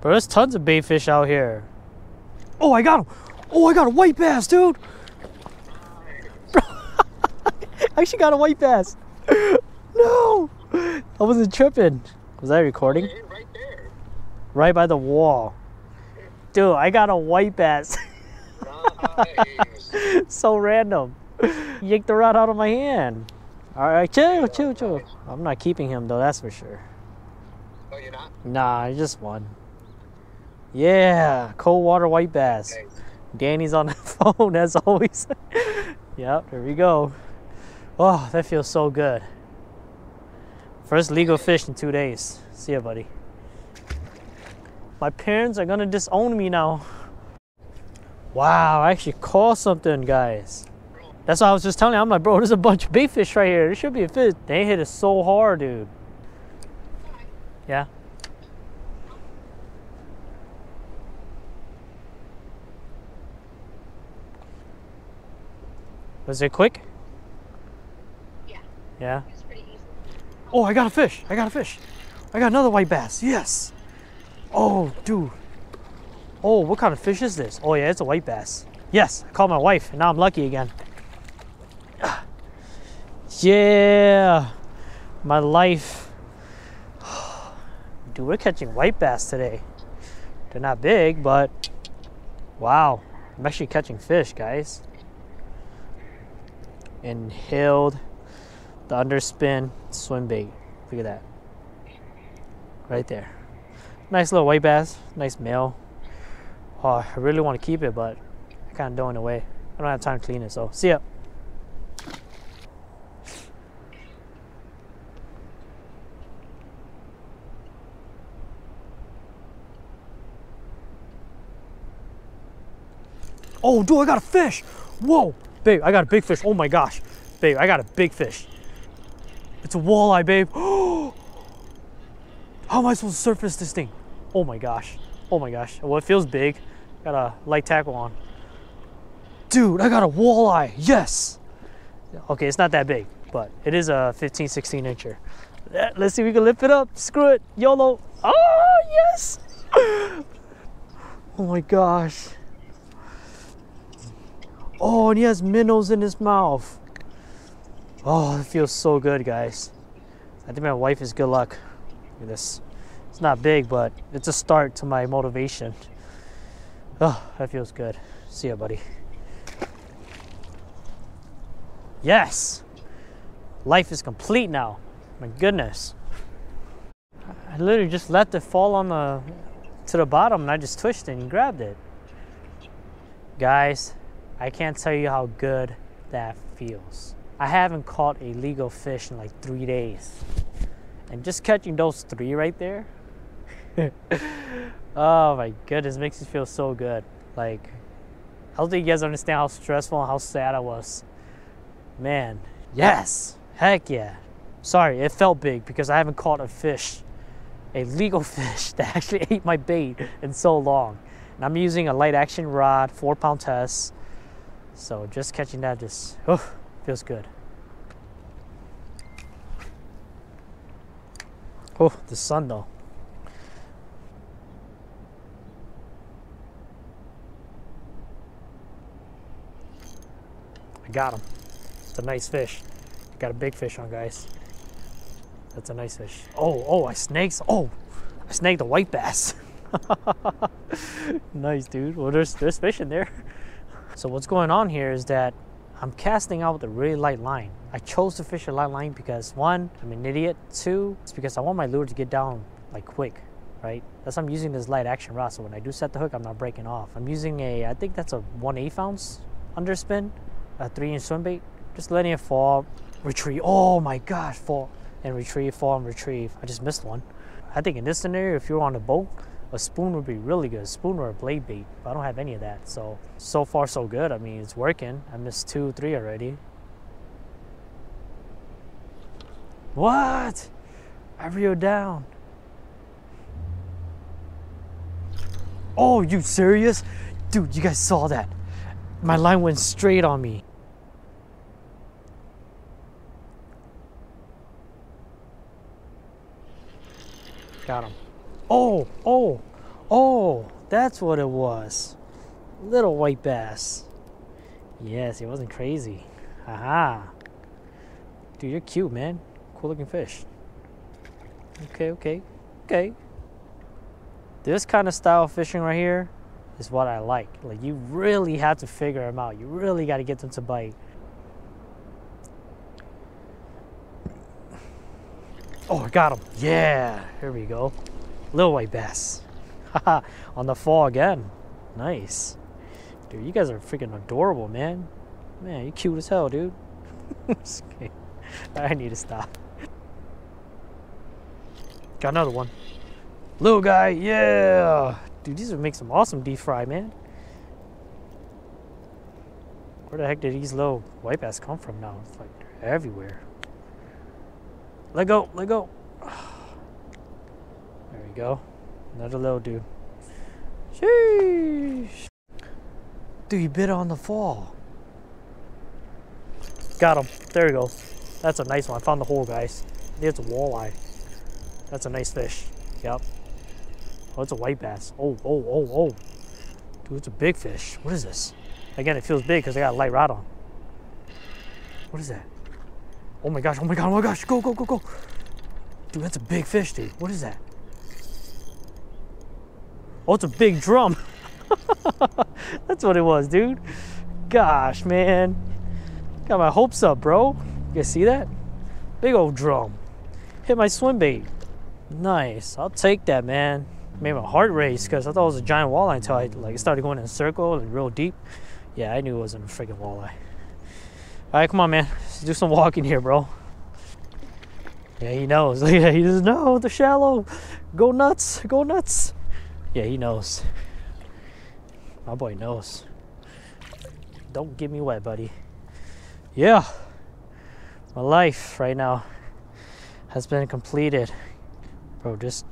Bro, there's tons of bait fish out here. Oh, I got him. Oh, I got a white bass, dude. Bro, I actually got a white bass. No, I wasn't tripping. Was I recording? Right there. Right by the wall. Dude, I got a white bass. Nice. So random. Yanked the rod out of my hand. All right, chill. Nice. I'm not keeping him though, that's for sure. Oh, you're not? Nah, I just won. Yeah, cold water white bass. Okay. Danny's on the phone as always. Yep, there we go. Oh, that feels so good. First legal fish in 2 days. See ya, buddy. My parents are gonna disown me now. Wow, I actually caught something, guys. That's what I was just telling you. I'm like, bro, there's a bunch of bait fish right here. There should be a fish. They hit it so hard, dude. Yeah. Was it quick? Yeah. Yeah. It's pretty easy. Oh, I got a fish. I got another white bass. Yes. Oh, dude. Oh, what kind of fish is this? Oh, yeah, it's a white bass. Yes, I called my wife, and now I'm lucky again. Yeah. My life. Dude, we're catching white bass today. They're not big, but wow. I'm actually catching fish, guys. Inhaled the underspin swim bait. Look at that. Right there. Nice little white bass. Nice male. Oh, I really want to keep it, but I kind of don't in a way. I don't have time to clean it, so see ya. Oh, dude, I got a fish. Whoa. Babe, I got a big fish. Oh my gosh. Babe, I got a big fish. It's a walleye, babe. How am I supposed to surface this thing? Oh my gosh. Oh my gosh. Well, it feels big. Got a light tackle on. Dude, I got a walleye. Yes. Okay, it's not that big, but it is a 15, 16 incher. Let's see if we can lift it up. Screw it. YOLO. Oh, yes. Oh my gosh. Oh, and he has minnows in his mouth. Oh, it feels so good, guys. I think my wife is good luck. Look at this. It's not big, but it's a start to my motivation. Oh, that feels good. See ya, buddy. Yes! Life is complete now. My goodness. I literally just let it fall on to the bottom and I just twisted and grabbed it. Guys, I can't tell you how good that feels. I haven't caught a legal fish in like 3 days. And just catching those 3 right there. Oh my goodness, makes me feel so good. Like, I don't think you guys understand how stressful and how sad I was. Man, yes, heck yeah. Sorry, it felt big because I haven't caught a fish, a legal fish that actually ate my bait in so long. And I'm using a light action rod, 4-pound test. So just catching that just, feels good. Oh, the sun though. I got him. It's a nice fish. Got a big fish on, guys. That's a nice fish. Oh, I snagged a white bass. Nice, dude. Well, there's fish in there. So what's going on here is that I'm casting out with a really light line. I chose to fish a light line because 1, I'm an idiot. 2, it's because I want my lure to get down like quick, right? That's why I'm using this light action rod. So when I do set the hook, I'm not breaking off. I'm using I think that's a 1/8 ounce underspin, a 3-inch swim bait. Just letting it fall, retrieve. Oh my gosh, fall and retrieve, fall and retrieve. I just missed one. I think in this scenario, if you're on a boat, a spoon would be really good. A spoon or a blade bait, but I don't have any of that. So far so good. I mean, it's working. I missed 2, 3 already. What? I reeled down. Oh, you serious? Dude, you guys saw that. My line went straight on me. Got him. Oh, Oh, that's what it was. Little white bass. Yes, it wasn't crazy. Haha. Dude, you're cute, man. Cool looking fish. Okay. This kind of style of fishing right here is what I like. Like, you really have to figure them out. You really got to get them to bite. Oh, I got him. Yeah, here we go. Little white bass. Haha, on the fall again. Nice. Dude, you guys are freaking adorable, man. Man, you cute as hell, dude. Okay. I need to stop. Got another one. Little guy, yeah. Dude, these would make some awesome deep fry, man. Where the heck did these little white bass come from now? It's like they're everywhere. Let go, let go. There we go. Another little dude. Sheesh. Dude, you bit on the fall. Got him. There we go. That's a nice one. I found the hole, guys. I think it's a walleye. That's a nice fish. Yep. Oh, it's a white bass. Oh. Dude, it's a big fish. What is this? Again, it feels big because I got a light rod on. What is that? Oh my gosh, Go. Dude, that's a big fish, dude. What is that? Oh, it's a big drum. That's what it was, dude. Gosh, man. Got my hopes up, bro. You guys see that? Big old drum. Hit my swim bait. Nice. I'll take that, man. Made my heart race because I thought it was a giant walleye until I started going in a circle and real deep. Yeah, I knew it wasn't a freaking walleye. All right, come on, man. Let's do some walking here, bro. Yeah, he knows. Yeah, he doesn't know. The shallow. Go nuts. Go nuts. Yeah, he knows. My boy knows. Don't get me wet, buddy. Yeah. My life right now has been completed. Bro, just...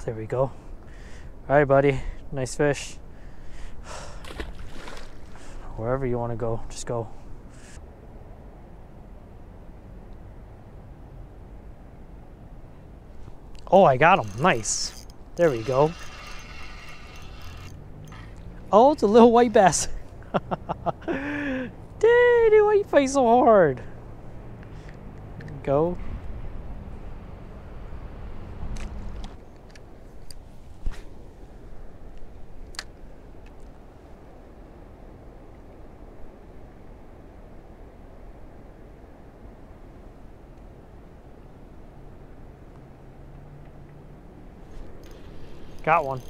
There we go. All right, buddy. Nice fish. Wherever you want to go, just go. Oh, I got him. Nice. There we go. Oh, it's a little white bass. Dang, why you fight so hard? There we go. Got one.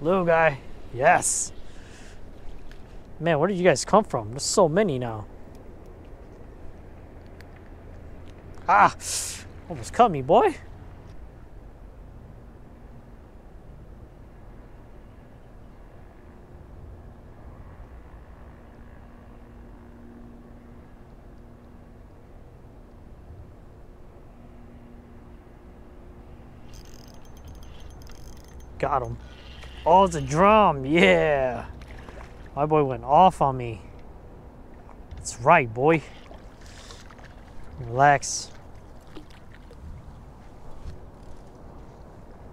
Little guy. Yes. Man, where did you guys come from? There's so many now. Ah! Almost cut me, boy. Got him. Oh, it's a drum. Yeah. My boy went off on me. That's right, boy. Relax.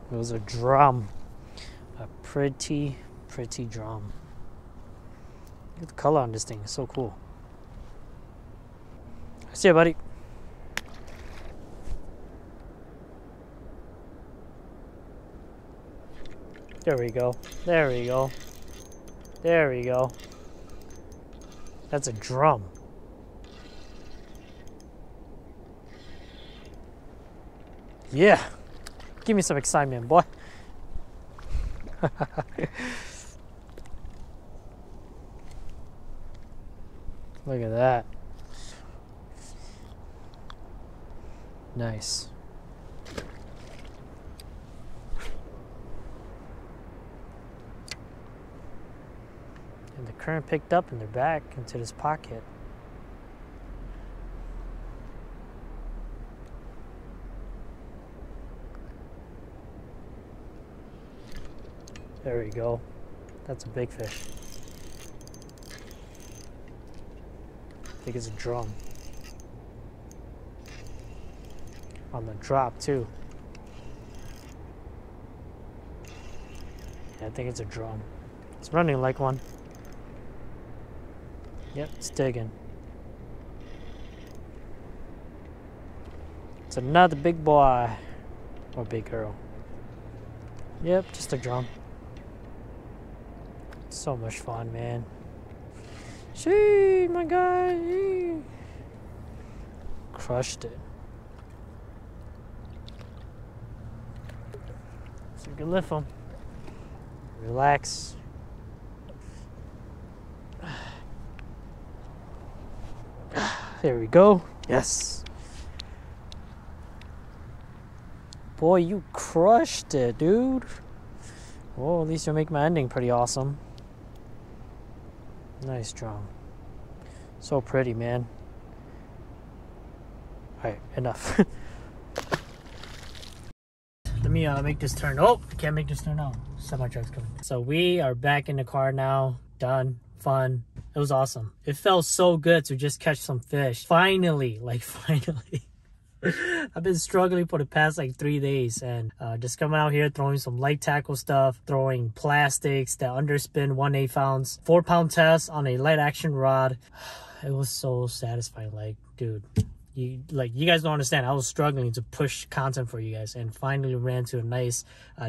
It was a drum. A pretty drum. Look at the color on this thing. It's so cool. See ya, buddy. There we go. There we go. There we go. That's a drum. Yeah. Give me some excitement, boy. Look at that. Nice. And the current picked up and they're back into this pocket. There we go. That's a big fish. I think it's a drum. On the drop too. Yeah, I think it's a drum. It's running like one. Yep, it's digging. It's another big boy. Or big girl. Yep, just a drum. So much fun, man. Shee, my guy. Crushed it. So you can lift them. Relax. There we go. Yes. Boy, you crushed it, dude. Well, at least you'll make my ending pretty awesome. Nice drum. So pretty, man. Alright, enough. Let me make this turn. Oh, I can't make this turn now. Semi-truck's coming. So we are back in the car now. Done. Fun. It was awesome. It felt so good to just catch some fish. Finally, like finally. I've been struggling for the past like 3 days, and just coming out here throwing some light tackle stuff, throwing plastics that underspin 1/8 ounce, 4-pound test on a light action rod. It was so satisfying. Like, dude, you guys don't understand. I was struggling to push content for you guys, and finally ran to a nice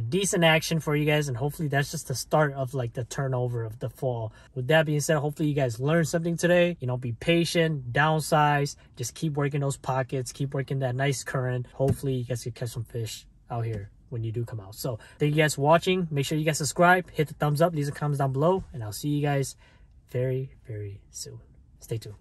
decent action for you guys, and hopefully that's just the start of like the turnover of the fall. With that being said, hopefully you guys learned something today. You know, be patient, downsize, just keep working those pockets, keep working that nice current. Hopefully you guys can catch some fish out here when you do come out. So thank you guys for watching. Make sure you guys subscribe, hit the thumbs up, leave some comments down below, and I'll see you guys very, very soon. Stay tuned.